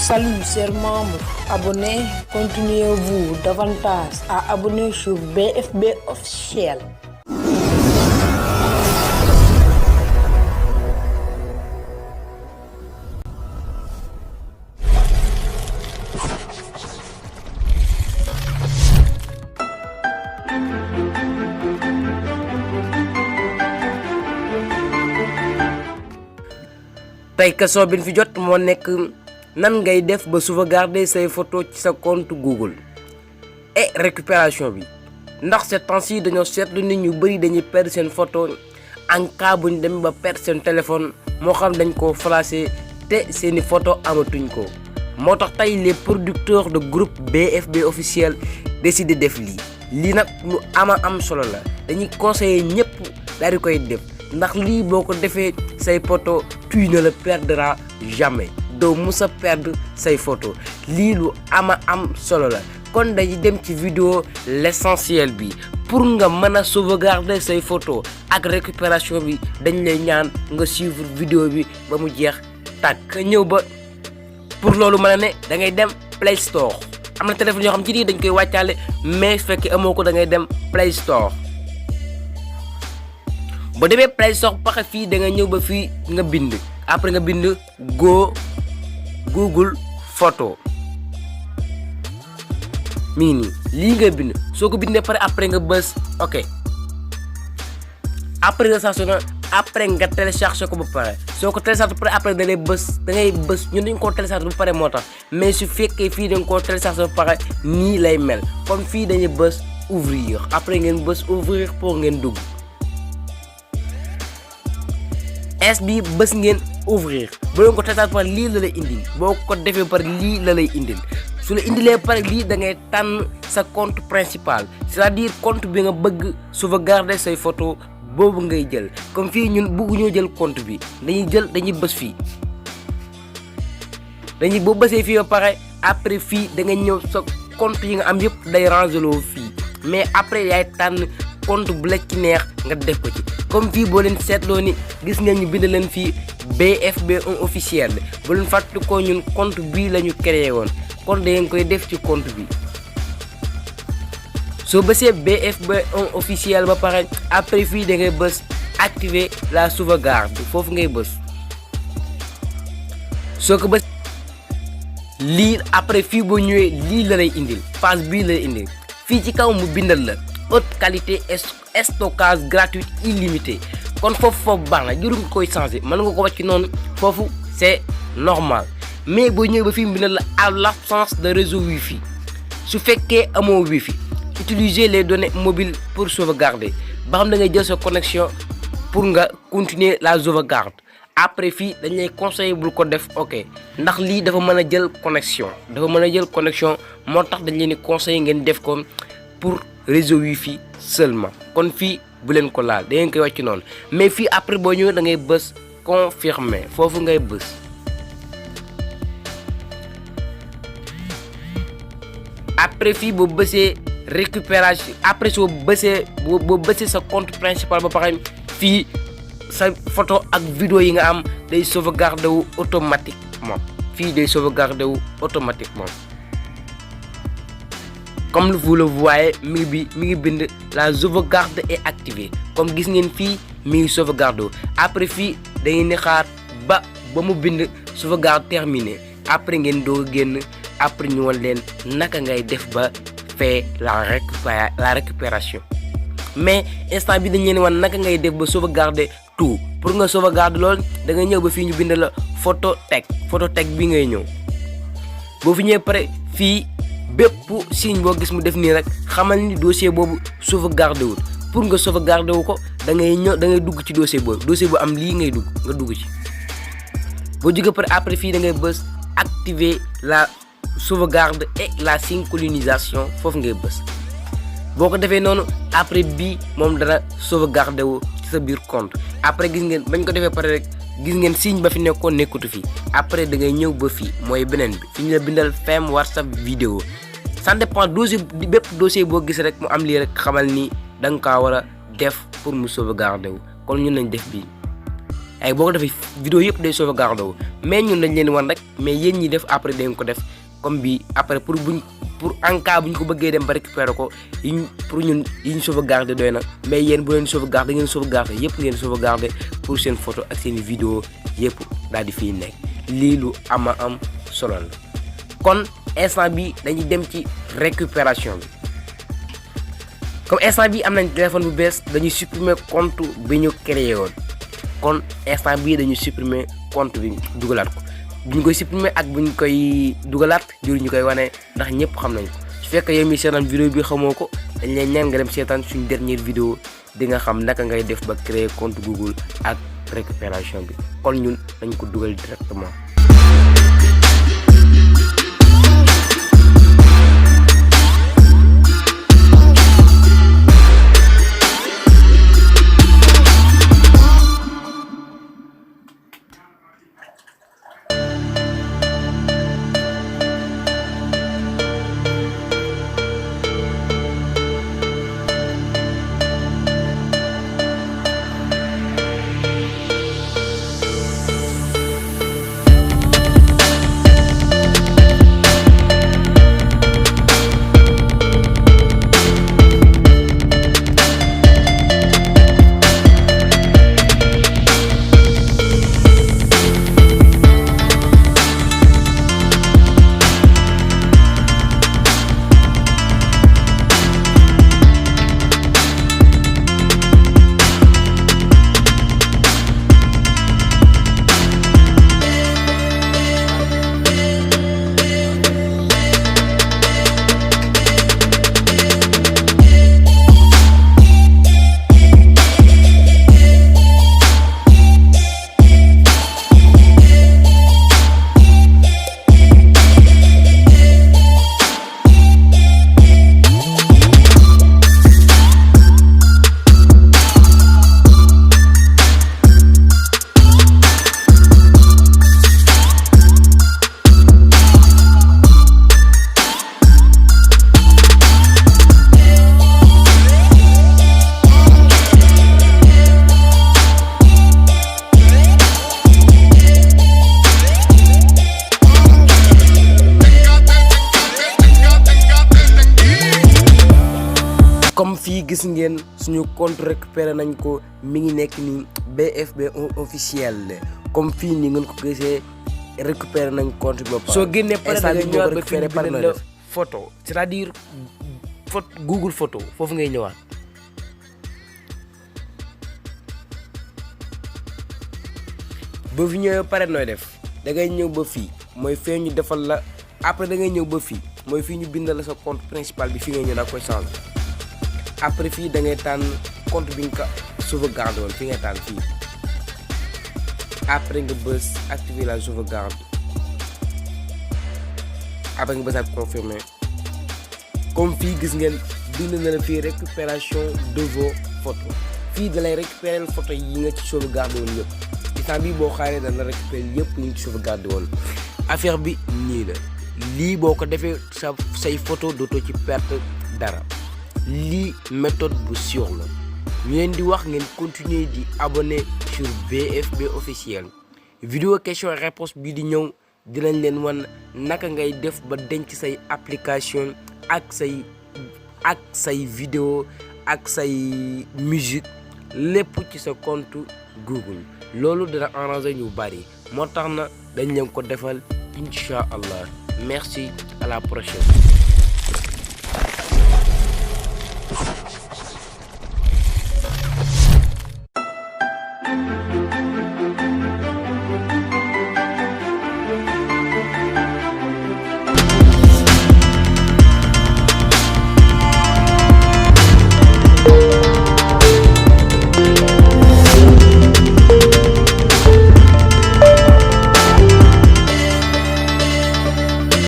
Salut chers membres, abonnez, continuez-vous davantage à abonner sur BFB officiel. tey question bi ñu fi jot moo nekk nan ngay def ba sauvegarder say photo ci sa compte Google et récupération bi ndax ces temps-ci dañoo seetlu nit ñu bëri dañuy perdre seen photo en cas bu ñu dem ba perdre seen téléphone moo xam dañ ko flashé te seeni photo amatuñ ko moo tax tey les producteurs de groupe BFB officiel décidé def lii nag lu am solo la dañuy conseiller ñëpp daal di koy def ndax lii boo ko defee say photo tu ne le perdras jamais doo musa perdre say photo lii lu am solo la kon dañuy dem ci vidéo l'essentiel bi pour nga mën a sauvegarder say photo ak récupération bi dañ lay ñaan nga suivre vidéo bi ba mu jeex tàkk ñëw ba pour loolu mën a ne da ngay dem Play Store am na téléphone yoo xam ci nii dañ koy wàccaale mais fekk amoo ko da ngay dem Play Store boo demee Play Store paxe fii da nga ñëw ba fii nga bind après nga bind Google photo mi ngi nii lii ngay bind soo ko bindee pare après nga bës ok après nga station après nga téléchargé ko ba pare soo ko téléchargé ba pare après da ngay bës ñun dañ koo téléchargé ba pare moo tax mais su fekkee fii da nga koo téléchargé ba pare nii lay mel kon fii dañuy bës ouvrir après ngeen bës ouvrir pour ngeen dugg bi bës ngeen ouvrir ba leen ko téléchargé par lii la lay indil boo ko defee par lii la lay indil su la indilee par lii da ngay tànn sa compte principal c'est-à-dire compte bi nga bëgg sauvegarder say photo boobu ngay jël comme fii ñun bëgguñoo jël compte bi dañuy bës fii boo bësee fii ba pare après fii da nga ñëw sa compte yi nga am yëpp day rangeloo fii mais après yaay tànn compte bu la ci neex nga def ko ci comme fii boo leen seetloo ni gis ngeen ñu bind leen fii BFB1 officiel bu leen fàttali ko ñun compte bii la ñu créé woon kon da ngeen koy def ci compte bi soo bësee BFB1 officiel ba pare après fii da ngay bës activer la sauvegarde foofu ngay bës soo ko bës lii après fii boo ñëwee lii la lay indil page bii la lay indil fii ci kaw mu bindal la haute qualité stockage gratuit illimité kon foofu baax na jëru nga koy changer mën nga ko wàcc noonu foofu c'est normal mais boo ñëwee ba fii mu bindal la à l'absence de réseau wifi su fekkee amoo wifi utiliser les données mobiles pour sauvegarder ba xam da ngay jël sa connexion pour nga continuer la sauvegarde après fii dañ lay conseiller bul ko def ok ndax lii dafa mën a jël connexion moo tax dañ leen di conseiller ngeen def ko pour réseau wifi seulement kon fii bu leen ko laal da ngeen koy wàcc noonu mais fii après boo ñëwee da ngay bës confirmer foofu ngay bës après fii boo bësee récupération après soo bësee sa compte principal ba pare fii sa photo ak vidéo yi nga am day sauvegarder wu automatiquement comme vous le voyez mi ngi bind la sauvegarde est activée comme gis ngeen fii mi ngi sauvegarde après fii da ngeen di xaar ba mu bind sauvegarde terminée après ngeen doog a génn après ñu wan leen naka ngay def ba faire la récupération mais instant bi dañ leen wan naka ngay def ba sauvegarder tout pour nga sauvegarder lool da nga ñëw ba fii ñu bind la photo tech bi ngay ñëw boo fi ñëwee pare fii bépp signe boo gis mu def nii rek xamal ni dossier boobu sauvegarder wul pour nga sauvegarder wu ko da ngay dugg ci dossier bu am lii ngay dugg ci boo jógee pare après fii da ngay bës activer la sauvegarde et la synchronisation foofu ngay bës boo ko defee noonu après bii moom dana sauvegarder wu ci sa biir compte après gis ngeen bañ ko defee pare rek gis ngeen signe ba fi nekkoon nekkatu fi après da ngay ñëw ba fii mooy beneen bi fi ñu la bindal fem WhatsApp vidéo ça dépend bépp dossier boo gis rek mu am lii rek xamal ni da nga kaa war a def pour mu sauvegarder wu kon ñun nañ def bii ay boo ko defee vidéo yëpp day sauvegarde wu mais ñun dañ leen wan rek mais yéen ñi def après dañ ko def comme bi après pour en cas buñ ko bëggee dem ba récupérer ko pour ñun yiñ sauvegarder doy na mais yéen bu leen sauvegarder ngeen sauvegarder yëpp ngeen sauvegarder pour seen photo ak seen vidéo yëpp daal di fiy nekk lii lu ama am solo la kon instant bi dañuy dem ci récupération bi comme instant bi am nañ téléphone bu bees dañuy supprimer compte bi ñu créé woon kon instant bii dañuy supprimer compte bi dugalaat ko bu ñu koy supprimer ak bu ñu koy dugalaat jur ñu koy wane ndax ñëpp xam nañ ko su fekkee yow mi seetaan vidéo bi xamoo ko dañ lay ñaan nga dem seetaan suñu dernière vidéo di nga xam naka ngay def ba créer compte Google ak récupération bi kon ñun dañ ko dugal directement. comme fii gis ngeen suñu compte récupéré nañ ko mi ngi nekk ni BFB officiel comme fii ni ngeen ko gisee récupéré nañ compte boppam. soo génnee pare da ngay ñëwaat ba fi ñu bind la photo c'est-à-dire Google photo foofu ngay ñëwaat. ba fi ñëwee pare nooy def da ngay ñëw ba fii mooy fee ñu defal la après da ngay ñëw ba fii mooy fii ñu bindal la sa compte principal bi fii ngay ñëw da koy changer. après fii da ngay tànn compte bi nga ko sauvegarde woon fi ngay tànn fii après nga bës activer la sauvegarde après nga bës ak confirmer comme fii gis ngeen bind na la fii récupération de vos photos fii da lay récupérer photo yi nga ci sauvegarde woon yëpp instant bii boo xaaree da la récupérer yëpp yi nga ci sauvegarde woon affaire bi nii la lii boo ko defee say photo dootoo ci perte dara. lii méthode bu sûr la ñu leen di wax ngeen continuer di abonné sur BFB officiel vidéo question réponse bii di ñëw dinañ leen wan naka ngay def ba denc say application ak say vidéo ak say musique lépp ci sa compte Google loolu dina arranger ñu bari moo tax na dañ leen ko defal incha allah merci à la prochaine.